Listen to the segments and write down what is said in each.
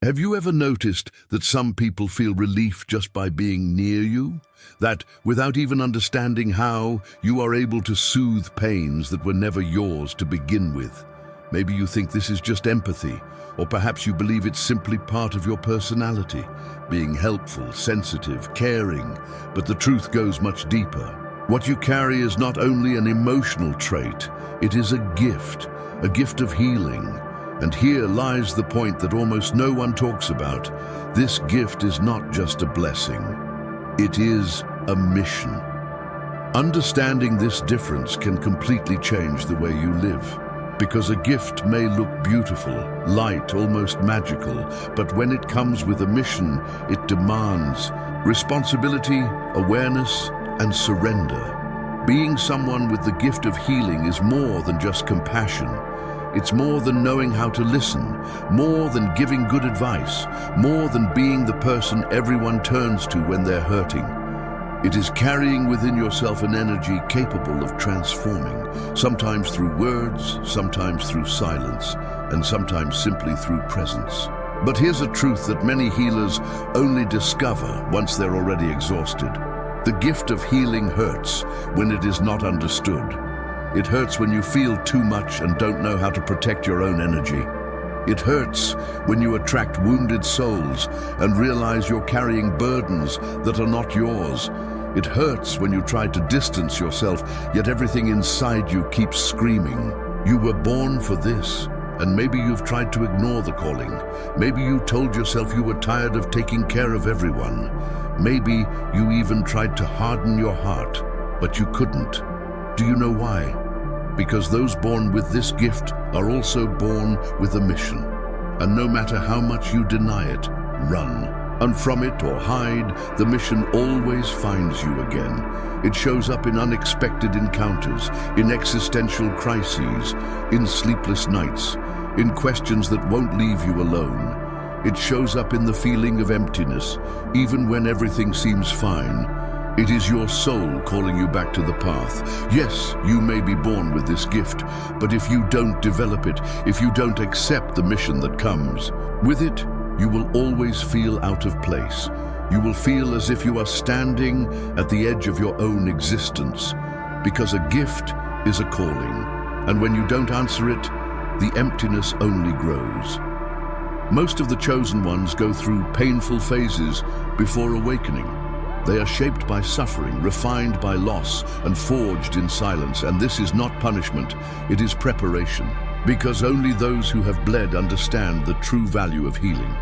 Have you ever noticed that some people feel relief just by being near you? That, without even understanding how, you are able to soothe pains that were never yours to begin with? Maybe you think this is just empathy, or perhaps you believe it's simply part of your personality, being helpful, sensitive, caring, but the truth goes much deeper. What you carry is not only an emotional trait, it is a gift of healing. And here lies the point that almost no one talks about. This gift is not just a blessing, it is a mission. Understanding this difference can completely change the way you live. Because a gift may look beautiful, light, almost magical, but when it comes with a mission, it demands responsibility, awareness, and surrender. Being someone with the gift of healing is more than just compassion. It's more than knowing how to listen, more than giving good advice, more than being the person everyone turns to when they're hurting. It is carrying within yourself an energy capable of transforming, sometimes through words, sometimes through silence, and sometimes simply through presence. But here's a truth that many healers only discover once they're already exhausted. The gift of healing hurts when it is not understood. It hurts when you feel too much and don't know how to protect your own energy. It hurts when you attract wounded souls and realize you're carrying burdens that are not yours. It hurts when you try to distance yourself, yet everything inside you keeps screaming. You were born for this, and maybe you've tried to ignore the calling. Maybe you told yourself you were tired of taking care of everyone. Maybe you even tried to harden your heart, but you couldn't. Do you know why? Because those born with this gift are also born with a mission. And no matter how much you deny it, run. And from it or hide, the mission always finds you again. It shows up in unexpected encounters, in existential crises, in sleepless nights, in questions that won't leave you alone. It shows up in the feeling of emptiness, even when everything seems fine. It is your soul calling you back to the path. Yes, you may be born with this gift, but if you don't develop it, if you don't accept the mission that comes with it, you will always feel out of place. You will feel as if you are standing at the edge of your own existence, because a gift is a calling, and when you don't answer it, the emptiness only grows. Most of the chosen ones go through painful phases before awakening. They are shaped by suffering, refined by loss, and forged in silence. And this is not punishment, it is preparation. Because only those who have bled understand the true value of healing.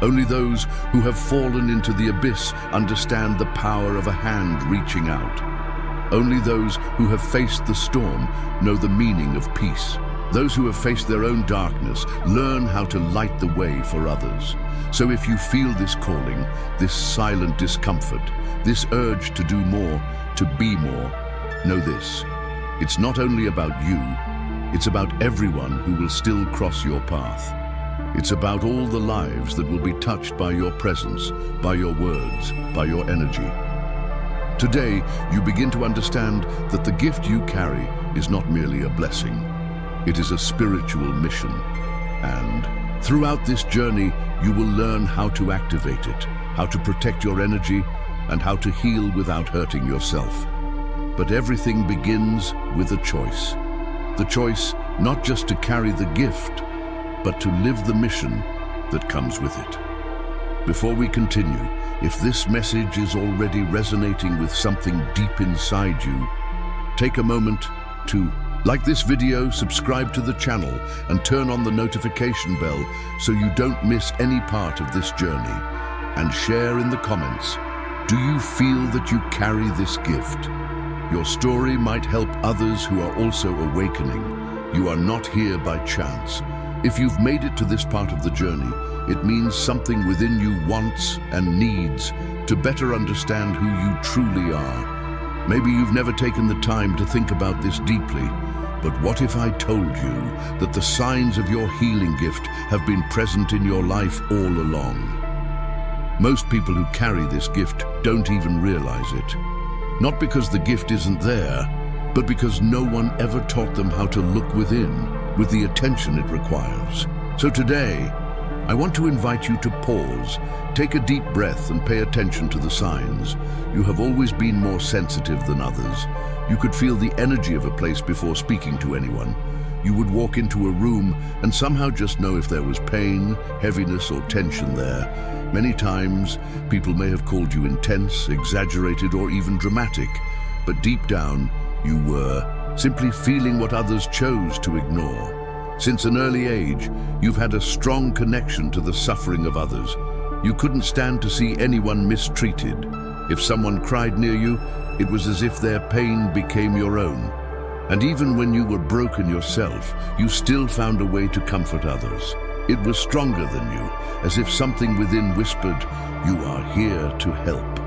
Only those who have fallen into the abyss understand the power of a hand reaching out. Only those who have faced the storm know the meaning of peace. Those who have faced their own darkness learn how to light the way for others. So if you feel this calling, this silent discomfort, this urge to do more, to be more, know this. It's not only about you, it's about everyone who will still cross your path. It's about all the lives that will be touched by your presence, by your words, by your energy. Today, you begin to understand that the gift you carry is not merely a blessing. It is a spiritual mission. And throughout this journey, you will learn how to activate it, how to protect your energy, and how to heal without hurting yourself. But everything begins with a choice. The choice not just to carry the gift, but to live the mission that comes with it. Before we continue, if this message is already resonating with something deep inside you, take a moment to like this video, subscribe to the channel, and turn on the notification bell so you don't miss any part of this journey. And share in the comments, do you feel that you carry this gift? Your story might help others who are also awakening. You are not here by chance. If you've made it to this part of the journey, it means something within you wants and needs to better understand who you truly are. Maybe you've never taken the time to think about this deeply, but what if I told you that the signs of your healing gift have been present in your life all along? Most people who carry this gift don't even realize it. Not because the gift isn't there, but because no one ever taught them how to look within with the attention it requires. So today, I want to invite you to pause, take a deep breath and pay attention to the signs. You have always been more sensitive than others. You could feel the energy of a place before speaking to anyone. You would walk into a room and somehow just know if there was pain, heaviness or tension there. Many times, people may have called you intense, exaggerated or even dramatic, but deep down, you were simply feeling what others chose to ignore. Since an early age, you've had a strong connection to the suffering of others. You couldn't stand to see anyone mistreated. If someone cried near you, it was as if their pain became your own. And even when you were broken yourself, you still found a way to comfort others. It was stronger than you, as if something within whispered, "You are here to help."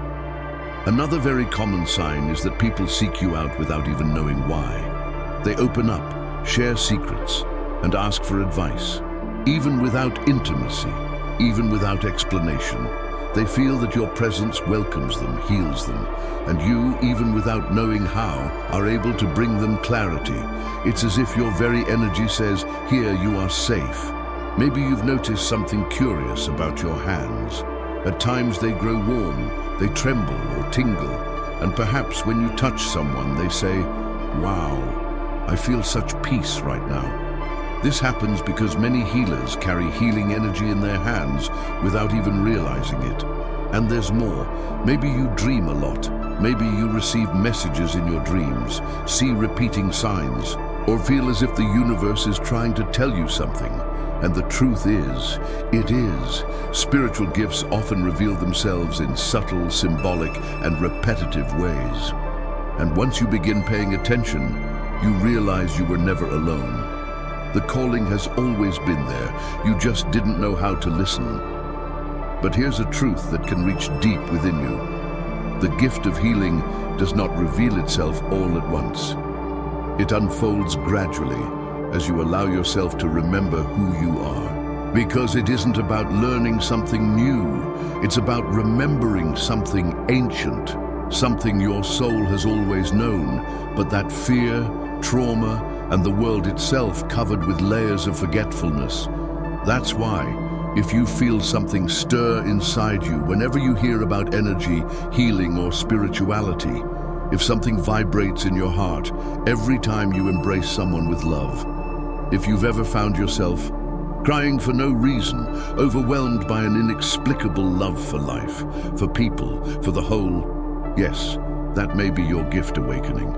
Another very common sign is that people seek you out without even knowing why. They open up, share secrets, and ask for advice. Even without intimacy, even without explanation, they feel that your presence welcomes them, heals them, and you, even without knowing how, are able to bring them clarity. It's as if your very energy says, "Here you are safe." Maybe you've noticed something curious about your hands. At times they grow warm, they tremble or tingle, and perhaps when you touch someone they say, "Wow, I feel such peace right now." This happens because many healers carry healing energy in their hands without even realizing it. And there's more. Maybe you dream a lot. Maybe you receive messages in your dreams, see repeating signs, or feel as if the universe is trying to tell you something. And the truth is, it is. Spiritual gifts often reveal themselves in subtle, symbolic, and repetitive ways. And once you begin paying attention, you realize you were never alone. The calling has always been there. You just didn't know how to listen. But here's a truth that can reach deep within you. The gift of healing does not reveal itself all at once. It unfolds gradually as you allow yourself to remember who you are. Because it isn't about learning something new. It's about remembering something ancient, something your soul has always known, but that fear, trauma, and the world itself covered with layers of forgetfulness. That's why, if you feel something stir inside you whenever you hear about energy, healing, or spirituality, if something vibrates in your heart every time you embrace someone with love, if you've ever found yourself crying for no reason, overwhelmed by an inexplicable love for life, for people, for the whole, yes, that may be your gift awakening.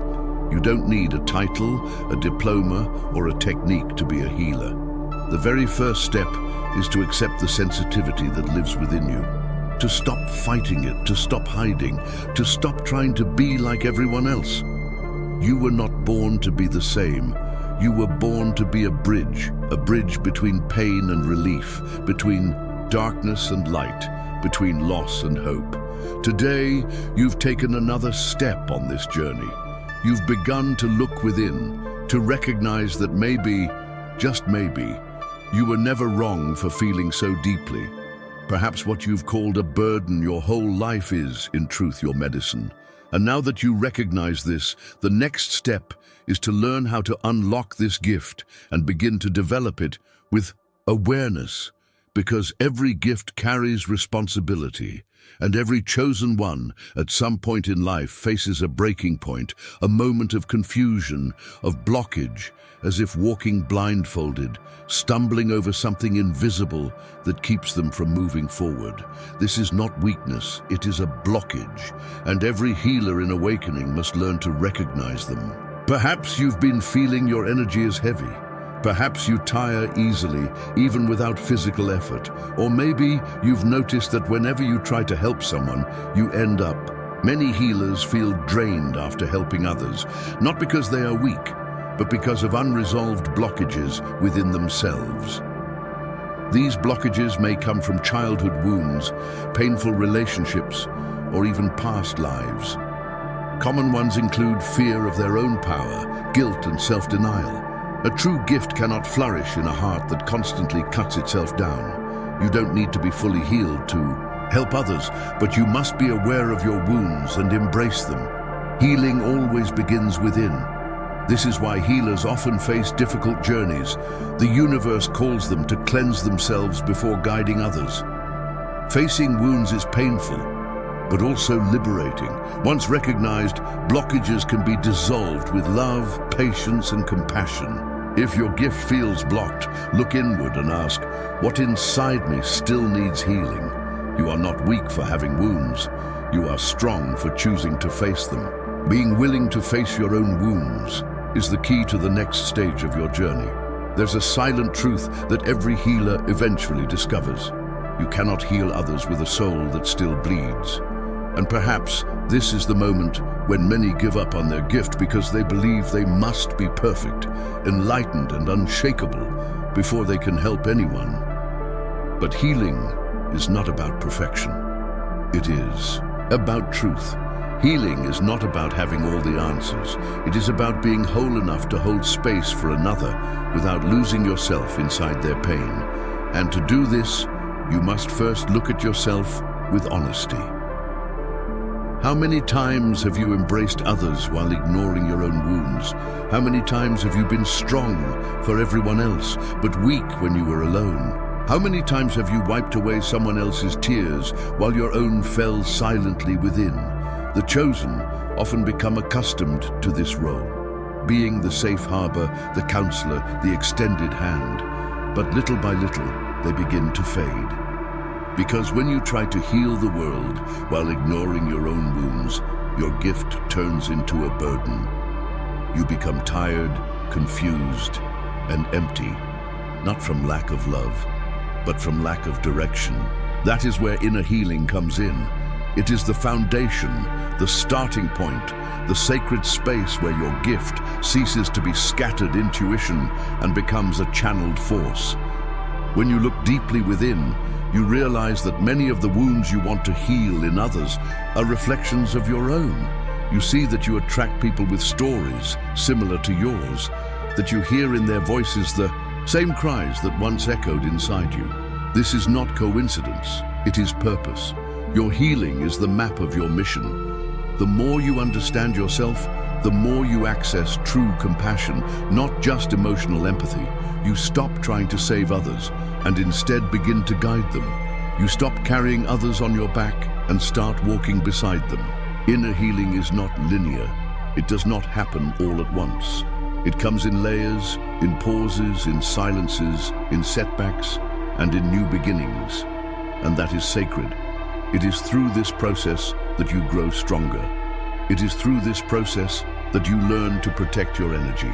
You don't need a title, a diploma, or a technique to be a healer. The very first step is to accept the sensitivity that lives within you, to stop fighting it, to stop hiding, to stop trying to be like everyone else. You were not born to be the same. You were born to be a bridge between pain and relief, between darkness and light, between loss and hope. Today, you've taken another step on this journey. You've begun to look within, to recognize that maybe, just maybe, you were never wrong for feeling so deeply. Perhaps what you've called a burden your whole life is, in truth, your medicine. And now that you recognize this, the next step is to learn how to unlock this gift and begin to develop it with awareness, because every gift carries responsibility. And every chosen one, at some point in life, faces a breaking point, a moment of confusion, of blockage, as if walking blindfolded, stumbling over something invisible that keeps them from moving forward. This is not weakness, it is a blockage, and every healer in awakening must learn to recognize them. Perhaps you've been feeling your energy is heavy. Perhaps you tire easily, even without physical effort. Or maybe you've noticed that whenever you try to help someone, you end up. Many healers feel drained after helping others, not because they are weak, but because of unresolved blockages within themselves. These blockages may come from childhood wounds, painful relationships, or even past lives. Common ones include fear of their own power, guilt, and self-denial. A true gift cannot flourish in a heart that constantly cuts itself down. You don't need to be fully healed to help others, but you must be aware of your wounds and embrace them. Healing always begins within. This is why healers often face difficult journeys. The universe calls them to cleanse themselves before guiding others. Facing wounds is painful, but also liberating. Once recognized, blockages can be dissolved with love, patience, and compassion. If your gift feels blocked, look inward and ask, what inside me still needs healing? You are not weak for having wounds. You are strong for choosing to face them. Being willing to face your own wounds is the key to the next stage of your journey. There's a silent truth that every healer eventually discovers. You cannot heal others with a soul that still bleeds. And perhaps this is the moment when many give up on their gift because they believe they must be perfect, enlightened and unshakable before they can help anyone. But healing is not about perfection. It is about truth. Healing is not about having all the answers. It is about being whole enough to hold space for another without losing yourself inside their pain. And to do this, you must first look at yourself with honesty. How many times have you embraced others while ignoring your own wounds? How many times have you been strong for everyone else, but weak when you were alone? How many times have you wiped away someone else's tears while your own fell silently within? The chosen often become accustomed to this role, being the safe harbor, the counselor, the extended hand. But little by little, they begin to fade. Because when you try to heal the world while ignoring your own wounds, your gift turns into a burden. You become tired, confused, and empty, not from lack of love, but from lack of direction. That is where inner healing comes in. It is the foundation, the starting point, the sacred space where your gift ceases to be scattered intuition and becomes a channeled force. When you look deeply within, you realize that many of the wounds you want to heal in others are reflections of your own. You see that you attract people with stories similar to yours, that you hear in their voices the same cries that once echoed inside you. This is not coincidence, it is purpose. Your healing is the map of your mission. The more you understand yourself, the more you access true compassion, not just emotional empathy. You stop trying to save others and instead begin to guide them. You stop carrying others on your back and start walking beside them. Inner healing is not linear. It does not happen all at once. It comes in layers, in pauses, in silences, in setbacks, and in new beginnings. And that is sacred. It is through this process that you grow stronger. It is through this process that you learn to protect your energy.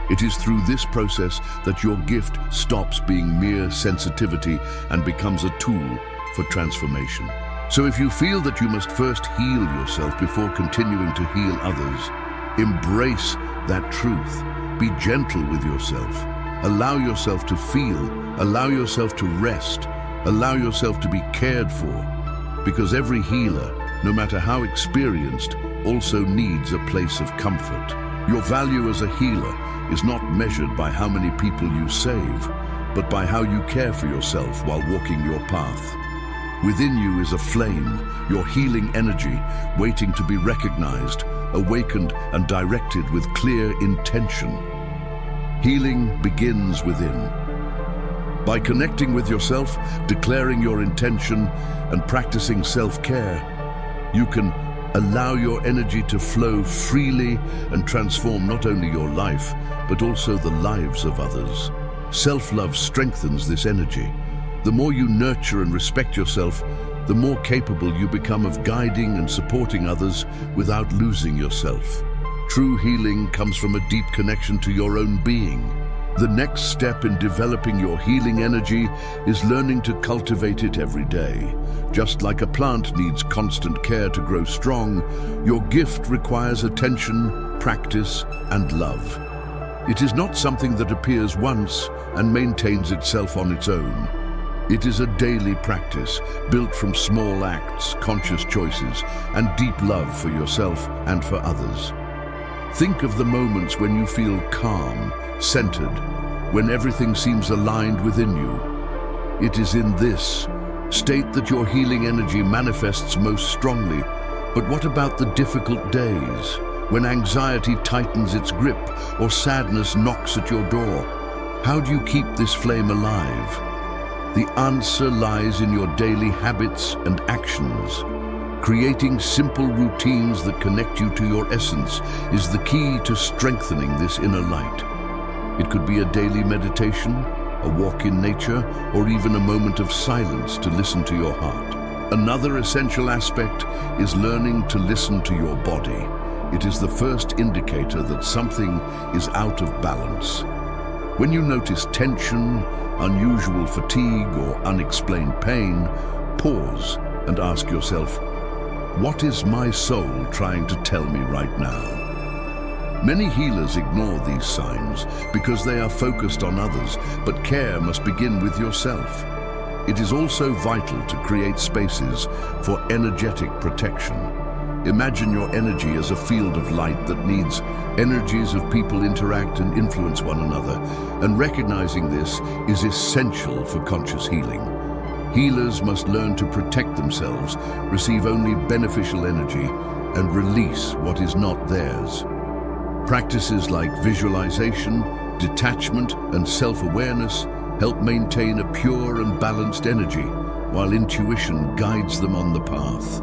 It is through this process that your gift stops being mere sensitivity and becomes a tool for transformation. So if you feel that you must first heal yourself before continuing to heal others, embrace that truth. Be gentle with yourself. Allow yourself to feel. Allow yourself to rest. Allow yourself to be cared for. Because every healer, no matter how experienced, also needs a place of comfort. Your value as a healer is not measured by how many people you save, but by how you care for yourself while walking your path. Within you is a flame, your healing energy, waiting to be recognized, awakened, and directed with clear intention. Healing begins within. By connecting with yourself, declaring your intention, and practicing self-care, you can allow your energy to flow freely and transform not only your life, but also the lives of others. Self-love strengthens this energy. The more you nurture and respect yourself, the more capable you become of guiding and supporting others without losing yourself. True healing comes from a deep connection to your own being. The next step in developing your healing energy is learning to cultivate it every day. Just like a plant needs constant care to grow strong, your gift requires attention, practice, and love. It is not something that appears once and maintains itself on its own. It is a daily practice built from small acts, conscious choices, and deep love for yourself and for others. Think of the moments when you feel calm, centered, when everything seems aligned within you. It is in this state that your healing energy manifests most strongly. But what about the difficult days? When anxiety tightens its grip or sadness knocks at your door, how do you keep this flame alive? The answer lies in your daily habits and actions. Creating simple routines that connect you to your essence is the key to strengthening this inner light. It could be a daily meditation, a walk in nature, or even a moment of silence to listen to your heart. Another essential aspect is learning to listen to your body. It is the first indicator that something is out of balance. When you notice tension, unusual fatigue, or unexplained pain, pause and ask yourself, what is my soul trying to tell me right now? Many healers ignore these signs because they are focused on others, but care must begin with yourself. It is also vital to create spaces for energetic protection. Imagine your energy as a field of light that needs energies of people interact and influence one another, and recognizing this is essential for conscious healing. Healers must learn to protect themselves, receive only beneficial energy, and release what is not theirs. Practices like visualization, detachment, and self-awareness help maintain a pure and balanced energy, while intuition guides them on the path.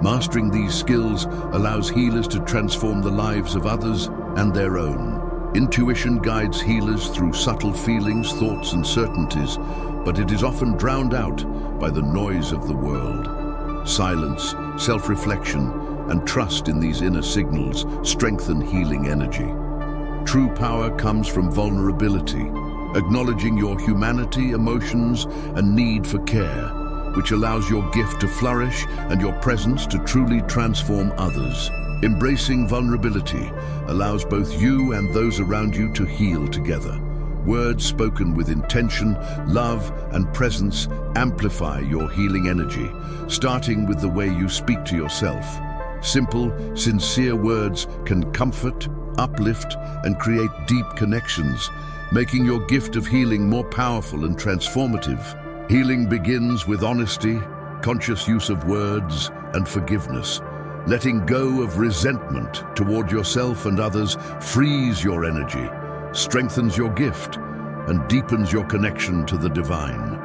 Mastering these skills allows healers to transform the lives of others and their own. Intuition guides healers through subtle feelings, thoughts, and certainties, but it is often drowned out by the noise of the world. Silence, self-reflection, and trust in these inner signals strengthen healing energy. True power comes from vulnerability, acknowledging your humanity, emotions, and need for care, which allows your gift to flourish and your presence to truly transform others. Embracing vulnerability allows both you and those around you to heal together. Words spoken with intention, love, and presence amplify your healing energy, starting with the way you speak to yourself. Simple, sincere words can comfort, uplift, and create deep connections, making your gift of healing more powerful and transformative. Healing begins with honesty, conscious use of words, and forgiveness. Letting go of resentment toward yourself and others frees your energy, strengthens your gift, and deepens your connection to the divine.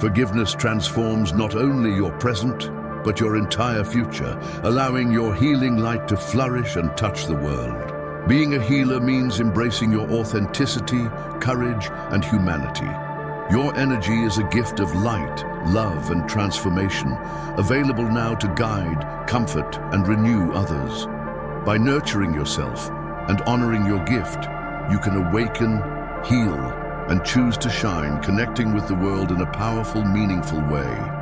Forgiveness transforms not only your present, but your entire future, allowing your healing light to flourish and touch the world. Being a healer means embracing your authenticity, courage, and humanity. Your energy is a gift of light, love, and transformation, available now to guide, comfort, and renew others. By nurturing yourself and honoring your gift, you can awaken, heal, and choose to shine, connecting with the world in a powerful, meaningful way.